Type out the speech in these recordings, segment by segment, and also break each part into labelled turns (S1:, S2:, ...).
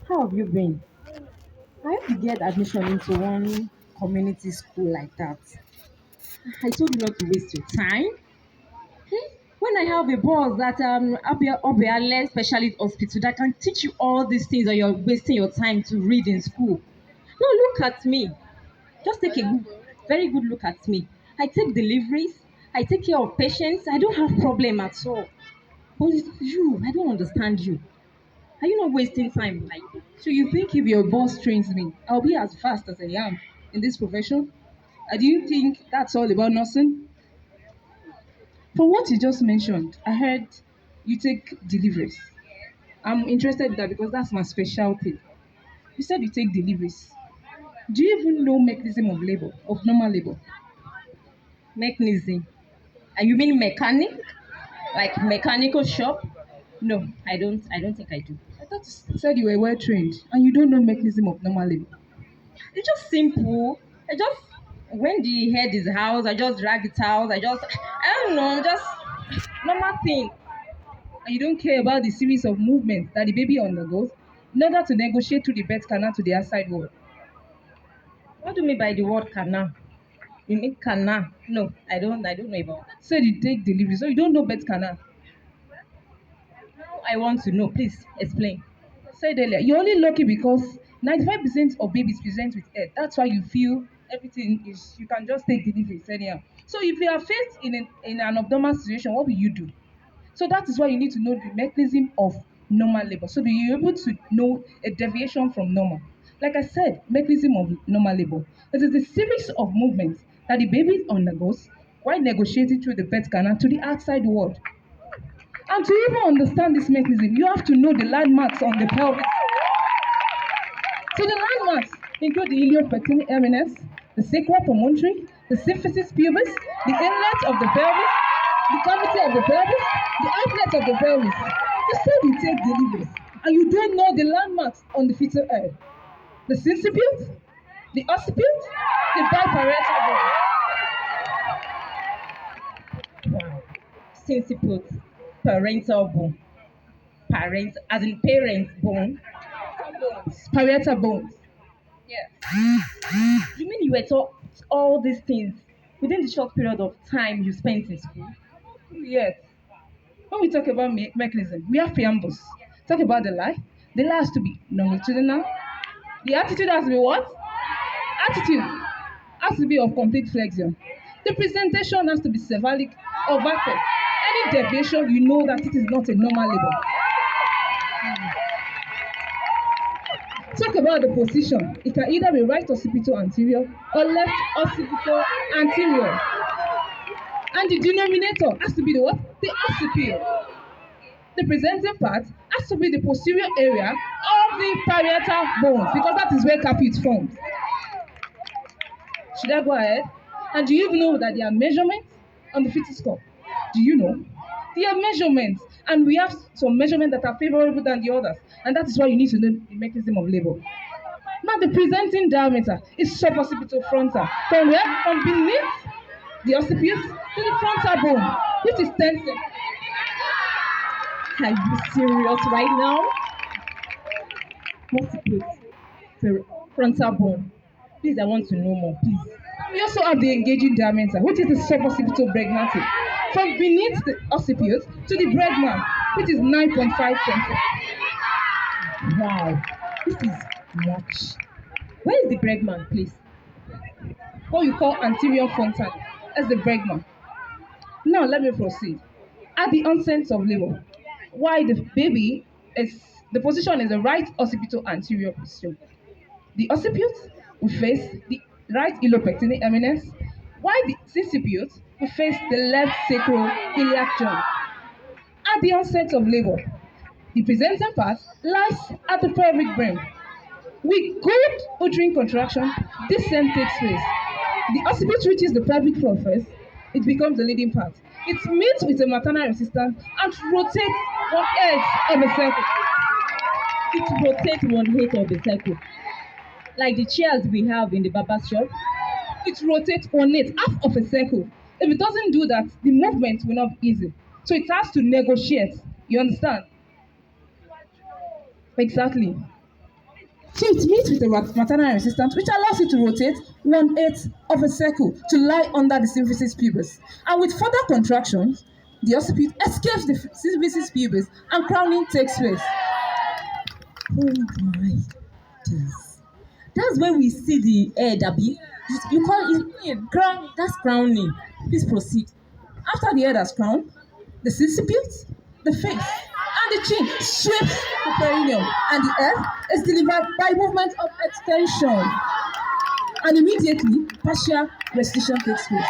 S1: How have you been? I hope you get admission into one community school like that. I told you not to waste your time. When I have a boss that Obiale Specialist Hospital that can teach you all these things or you're wasting your time to read in school. No, look at me. Just take a very good look at me. I take deliveries. I take care of patients. I don't have problem at all. But it's you, I don't understand you. Are you not wasting time like this?
S2: So you think if your boss trains me, I'll be as fast as I am in this profession? Do you think that's all about nursing? From what you just mentioned, I heard you take deliveries. I'm interested in that because that's my specialty. You said you take deliveries. Do you even know mechanism of labor, of normal labor?
S1: Mechanism. And you mean mechanic? Like mechanical shop? No, I don't think I do.
S2: I thought you said you were well trained and you don't know mechanism of normal labor.
S1: It's just simple. I just when the head is housed, I just drag it out. I don't know, just normal thing.
S2: And you don't care about the series of movements that the baby undergoes in order to negotiate through the birth canal to the outside world.
S1: What do you mean by the word canal? You mean canal? No, I don't know about that.
S2: Said you take delivery, so you don't know birth canal.
S1: Now I want to know. Please explain.
S2: I said earlier, you're only lucky because 95% of babies present with head. That's why you feel everything is, you can just take deliveries anyhow. So if you are faced in an abnormal situation, what will you do? So that is why you need to know the mechanism of normal labor. So that you're able to know a deviation from normal. Like I said, mechanism of normal labor. It is the series of movements that the baby undergoes while negotiating through the birth canal to the outside world. And to even understand this mechanism, you have to know the landmarks on the pelvis. So the landmarks include the iliopectoral eminence, the sacral promontory, the symphysis pubis, the inlet of the pelvis, the cavity of the pelvis, the outlet of the pelvis. You said you take deliveries, and you don't know the landmarks on the fetal head. The sincipute, the occiput, the biparietal bone.
S1: Wow. Since you put parental bone, parent as in parent bone.
S2: Parietal bones.
S1: Yes. You mean you were taught all these things within the short period of time you spent in school?
S2: Yes. When we talk about mechanism, we have preambles. Talk about the lie. The lie has to be longitudinal. The attitude has to be what? Attitude has to be of complete flexion. The presentation has to be cephalic or backward. Any deviation, you know that it is not a normal labor. Talk about the position. It can either be right occipital anterior or left occipital anterior. And the denominator has to be the what? The occiput. The presenting part has to be the posterior area of the parietal bones because that is where caput forms. Should I go ahead? And do you even know that there are measurements on the fetus cup? Do you know? There are measurements, and we have some measurements that are favorable than the others, and that is why you need to know the mechanism of labor. Now, the presenting diameter is suboccipital frontal. From where? From beneath the occiput to the frontal bone, which is 10 cm.
S1: Are you serious right now? What's it put? Frontal bone. Please, I want to know more, please.
S2: We also have the engaging diameter, which is the suboccipital bregmantic. From beneath the occiput to the bregman, which is 9.5 cm.
S1: Wow, this is much. Where is the Bregman, please?
S2: What we call anterior frontal. That's the bregman. Now let me proceed. At the onset of labor, why the baby is the position is the right occipital anterior position. The occiput will face the right iliopectoral eminence, while the sinciput will face the left sacroiliac joint. At the onset of labor, the presenting part lies at the pelvic brim. With good uterine contraction, descent takes place. The occiput reaches the pelvic floor first, it becomes the leading part. It meets with a maternal resistance and rotates one edge of a circle.
S1: It rotates one eighth of the circle. Like the chairs we have in the barber shop.
S2: It rotates one eighth, half of a circle. If it doesn't do that, the movement will not be easy. So it has to negotiate. You understand? Exactly. So it meets with the maternal resistance, which allows it to rotate 1/8 of a circle to lie under the symphysis pubis. And with further contractions, the occiput escapes the symphysis pubis and crowning takes place. Oh my days.
S1: That's when we see the head, Abi. You call it crown. That's crowning. Please proceed.
S2: After the head has crowned, the sicciput, the face, and the chin sweeps the perineum, and the head is delivered by movement of extension. And immediately, partial restriction takes place.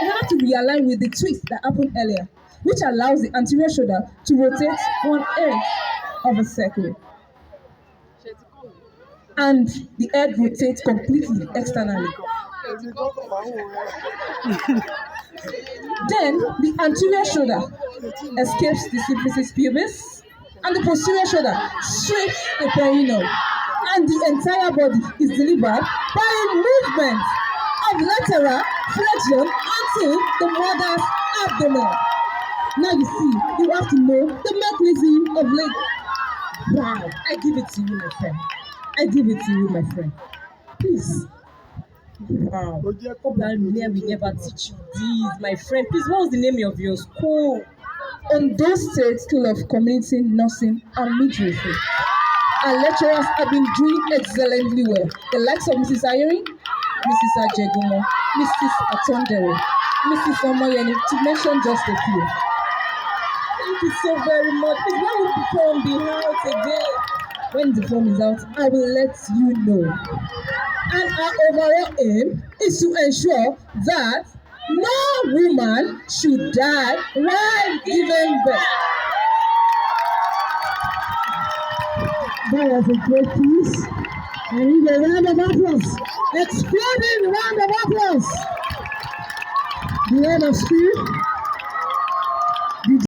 S2: In order to realign with the twist that happened earlier, which allows the anterior shoulder to rotate 1/8 of a circle. And the head rotates completely externally. Then the anterior shoulder escapes the symphysis pubis, and the posterior shoulder sweeps the perineum, and the entire body is delivered by a movement of lateral flexion until the mother's abdomen. Now you see, you have to know the mechanism of labor.
S1: Wow. I give it to you, my friend. I give it to you, my friend. Please. Wow. Hope that we never teach you this, my friend. Please, what was the name of your school?
S2: Ondo State School of Community Nursing and Midwifery. Our lecturers have been doing excellently well. The likes of Mrs. Ayori, Mrs. Ajegumo, Mrs. Atondere, Mrs. Omoyeni, to mention just a few.
S1: Thank you so very much. Please, when will the form be out again?
S2: When the form is out, I will let you know. And our overall aim is to ensure that no woman should die while giving birth.
S3: That was a great piece. I need a round of applause. Exploding round of applause. The end of school.